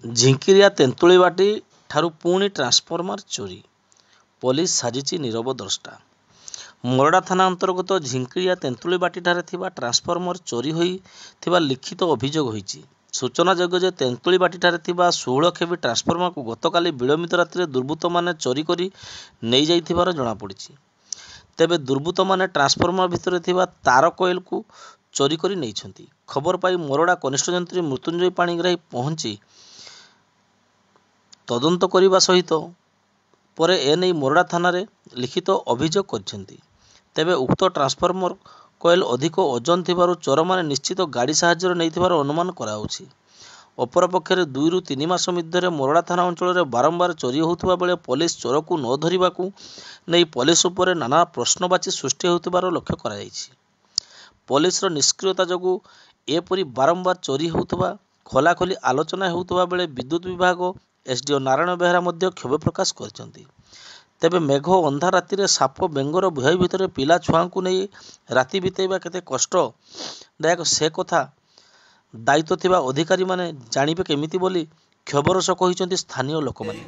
ଝିଙ୍କିରିଆ ତେନ୍ତୁଳିବାଟି ଠାରୁ ପୁଣି ଟ୍ରାନ୍ସଫର୍ମର ଚୋରି, ପୋଲିସ ସାଜିଛି ନୀରବ ଦ୍ରଷ୍ଟା। ମୋରଡ଼ା ଥାନା ଅନ୍ତର୍ଗତ ଝିଙ୍କିରିଆ ତେନ୍ତୁଳିବାଟିଠାରେ ଥିବା ଟ୍ରାନ୍ସଫର୍ମର ଚୋରି ହୋଇଥିବା ଲିଖିତ ଅଭିଯୋଗ ହୋଇଛି। ସୂଚନାଯୋଗ୍ୟ ଯେ ତେନ୍ତୁଳିବାଟିଠାରେ ଥିବା 16 କେଭି ଟ୍ରାନ୍ସଫର୍ମରକୁ ଗତକାଲି ବିଳମ୍ବିତ ରାତିରେ ଦୁର୍ବୃତ୍ତମାନେ ଚୋରି କରି ନେଇଯାଇଥିବାର ଜଣାପଡ଼ିଛି। ତେବେ ଦୁର୍ବୃତ୍ତମାନେ ଟ୍ରାନ୍ସଫର୍ମର ଭିତରେ ଥିବା ତାର କଏଲକୁ ଚୋରି କରି ନେଇଛନ୍ତି। ଖବର ପାଇ ମୋରଡ଼ା କନିଷ୍ଠ ଯନ୍ତ୍ରୀ ମୃତ୍ୟୁଞ୍ଜୟ ପାଣିଗ୍ରାହୀ ପହଞ୍ଚି ତଦନ୍ତ କରିବା ସହିତ ପରେ ଏନେଇ ମୋରଡ଼ା ଥାନାରେ ଲିଖିତ ଅଭିଯୋଗ କରିଛନ୍ତି। ତେବେ ଉକ୍ତ ଟ୍ରାନ୍ସଫର୍ମର କଏଲ ଅଧିକ ଓଜନ ଥିବାରୁ ଚୋରମାନେ ନିଶ୍ଚିତ ଗାଡ଼ି ସାହାଯ୍ୟରେ ନେଇଥିବାର ଅନୁମାନ କରାଯାଉଛି। ଅପରପକ୍ଷରେ 2ରୁ 3 ମାସ ମଧ୍ୟରେ ମୋରଡ଼ା ଥାନା ଅଞ୍ଚଳରେ ବାରମ୍ବାର ଚୋରି ହେଉଥିବା ବେଳେ ପୋଲିସ ଚୋରକୁ ନ ଧରିବାକୁ ନେଇ ପୋଲିସ ଉପରେ ନାନା ପ୍ରଶ୍ନବାଚୀ ସୃଷ୍ଟି ହେଉଥିବାର ଲକ୍ଷ୍ୟ କରାଯାଇଛି। ପୋଲିସର ନିଷ୍କ୍ରିୟତା ଯୋଗୁଁ ଏପରି ବାରମ୍ବାର ଚୋରି ହେଉଥିବା ଖୋଲାଖୋଲି ଆଲୋଚନା ହେଉଥିବା ବେଳେ ବିଦ୍ୟୁତ୍ ବିଭାଗ ଏସ୍ଡିଓ ନାରାୟଣ ବେହେରା ମଧ୍ୟ କ୍ଷୋଭ ପ୍ରକାଶ କରିଛନ୍ତି। ତେବେ ମେଘ ଅନ୍ଧାର ରାତିରେ ସାପ ବେଙ୍ଗର ଭୟ ଭିତରେ ପିଲା ଛୁଆଙ୍କୁ ନେଇ ରାତି ବିତାଇବା କେତେ କଷ୍ଟଦାୟକ ସେ କଥା ଦାୟିତ୍ୱ ଥିବା ଅଧିକାରୀମାନେ ଜାଣିବେ କେମିତି ବୋଲି କ୍ଷୋଭର ସହ କହିଛନ୍ତି ସ୍ଥାନୀୟ ଲୋକମାନେ।